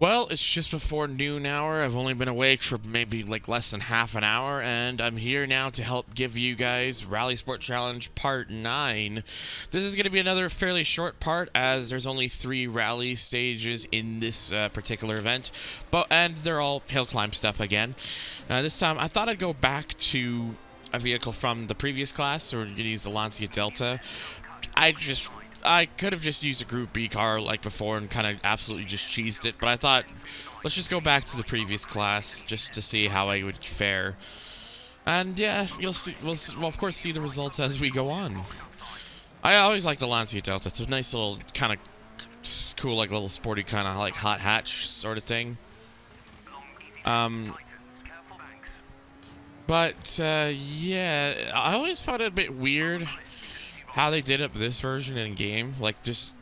Well, it's just before noon hour. I've only been awake for maybe like less than half an hour, and I'm here now to help give you guys RalliSport Challenge Part 9. This is going to be another fairly short part, as there's only 3 rally stages in this particular event, and they're all hill climb stuff again. This time, I thought I'd go back to a vehicle from the previous class, so we're going to use the Lancia Delta. I could have just used a Group B car like before and kind of absolutely just cheesed it, but I thought, let's just go back to the previous class just to see how I would fare. And yeah, we'll of course see the results as we go on. I always like the Lancia Delta. It's a nice little kind of cool, like little sporty kind of like hot hatch sort of thing. Yeah, I always found it a bit weird how they did up this version in game, like just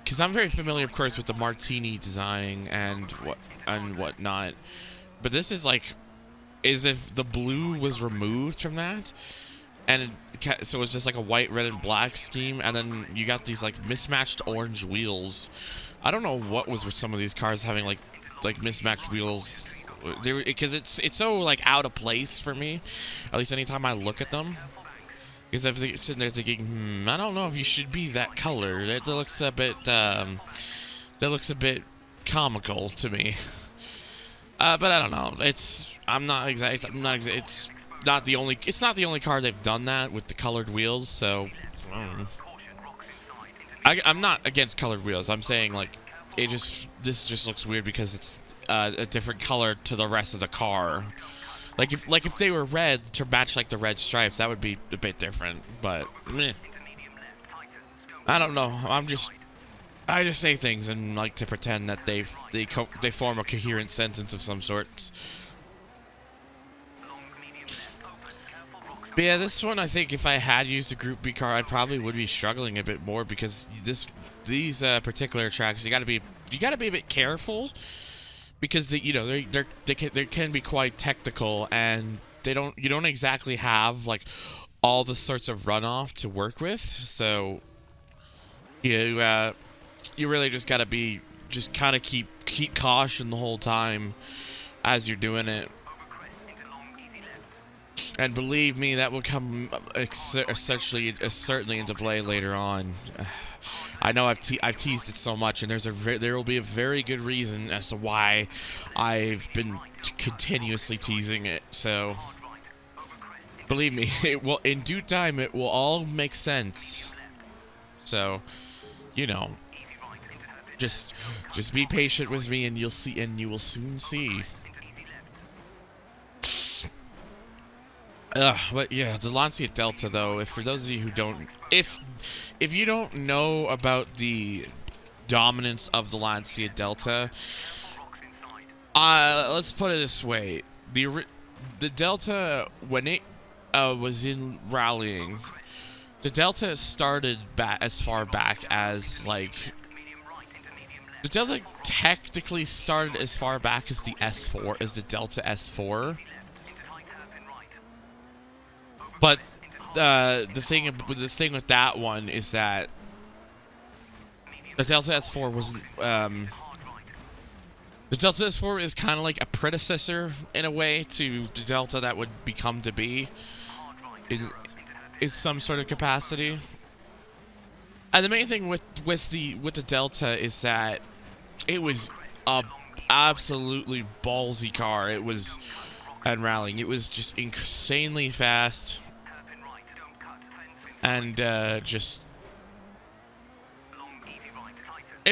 because I'm very familiar, of course, with the Martini design and whatnot, but this is like as if the blue was removed from that, and so it's just like a white, red, and black scheme, and then you got these like mismatched orange wheels. I don't know what was with some of these cars having like mismatched wheels, because it's so like out of place for me, at least anytime I look at them. Because I'm sitting there thinking, I don't know if you should be that color. That looks a bit comical to me. But I don't know. It's not the only car they've done that with the colored wheels. So I'm not against colored wheels. I'm saying like this just looks weird because it's a different color to the rest of the car. Like if they were red to match like the red stripes, that would be a bit different. But meh. I don't know. I just say things and like to pretend that they form a coherent sentence of some sorts. But yeah, this one I think if I had used a Group B car, I probably would be struggling a bit more because these particular tracks you got to be a bit careful. Because they can be quite technical, and you don't exactly have like all the sorts of runoff to work with. So you really just gotta kind of keep caution the whole time as you're doing it. And believe me, that will come certainly into play later on. I know I've teased it so much, and there will be a very good reason as to why I've been continuously teasing it. So believe me, it will in due time. It will all make sense. So just be patient with me, and you will soon see. But yeah, the Lancia Delta though, if for those of you who don't, if you don't know about the dominance of the Lancia Delta, let's put it this way: the Delta, when it was in rallying, the Delta started as far back as like the Delta technically started as far back as the S4, as the Delta S4. But the thing with that one is that the Delta S4 wasn't. The Delta S4 is kind of like a predecessor in a way to the Delta that would become to be in some sort of capacity. And the main thing with the Delta is that it was a absolutely ballsy car. It was at rallying. It was just insanely fast. And it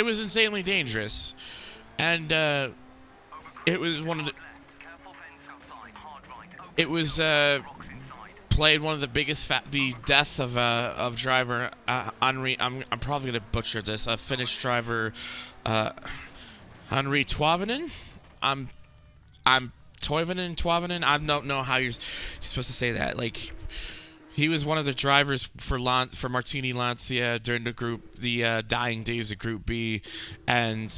was insanely dangerous, and it was played one of the biggest the death of driver Henri. I'm probably gonna butcher this. A Finnish driver, Henri Toivonen. I'm Toivonen. I don't know how you're supposed to say that. Like. He was one of the drivers for Martini Lancia during the dying days of Group B, and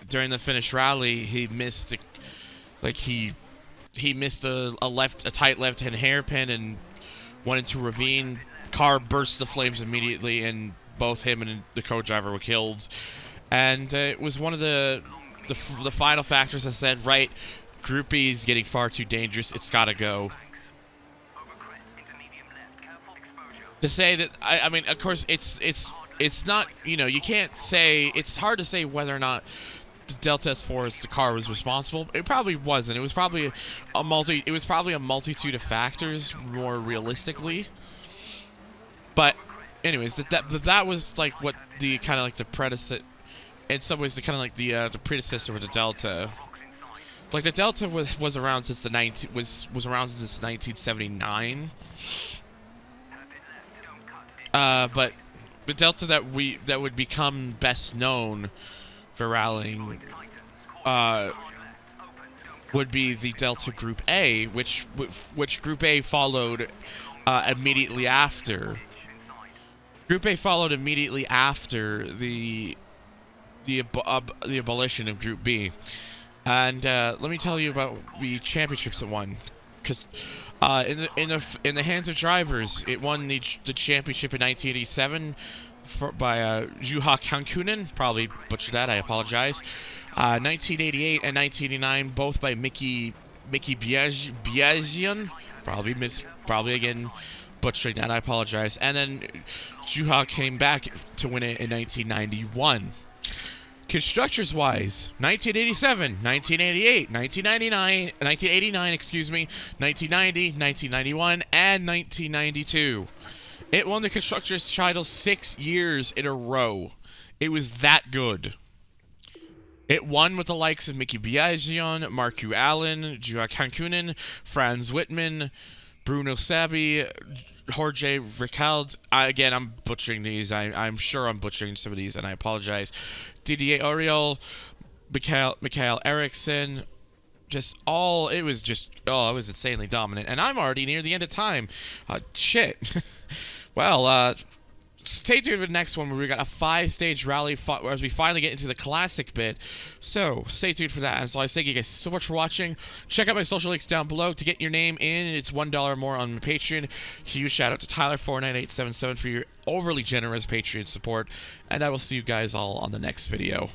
during the Finnish rally, he missed a tight left-hand hairpin and went into a ravine. Car burst into flames immediately, and both him and the co-driver were killed. And it was one of the the final factors have said, right, Group B is getting far too dangerous. It's got to go. To say that, I mean, of course, it's not, you know, you can't say, it's hard to say whether or not the Delta S4's the car was responsible. It probably wasn't. It was probably a multitude of factors, more realistically. But anyways, that was like what the kind of like the predecessor, in some ways, the kind of like the predecessor of the Delta. Like the Delta was around since the was around since 1979. But the Delta that would become best known for rallying would be the Delta Group A, which Group A followed immediately after. Group A followed immediately after the abolition of Group B. And let me tell you about the championships it won, because in the hands of drivers, it won the championship in 1987 by Juha Kankkunen. Probably butchered that. I apologize. 1988 and 1989, both by Mickey Biazian. Probably again butchering that. I apologize. And then Juha came back to win it in 1991. Constructors wise, 1987, 1988, 1989, excuse me, 1990, 1991, and 1992. It won the Constructors title 6 years in a row. It was that good. It won with the likes of Mickey Biazian, Marku Allen, Juha Kankkunen, Franz Wittmann, Bruno Sabi, Jorge Ricalde. Again, I'm butchering these. I'm sure I'm butchering some of these, and I apologize. Didier Auriol, Mikael Eriksson. It was insanely dominant. And I'm already near the end of time. Shit. Well, stay tuned for the next one where we got a 5-stage rally as we finally get into the classic bit. So stay tuned for that. And so I thank you guys so much for watching. Check out my social links down below to get your name in. It's $1 more on my Patreon. Huge shout out to Tyler49877 for your overly generous Patreon support. And I will see you guys all on the next video.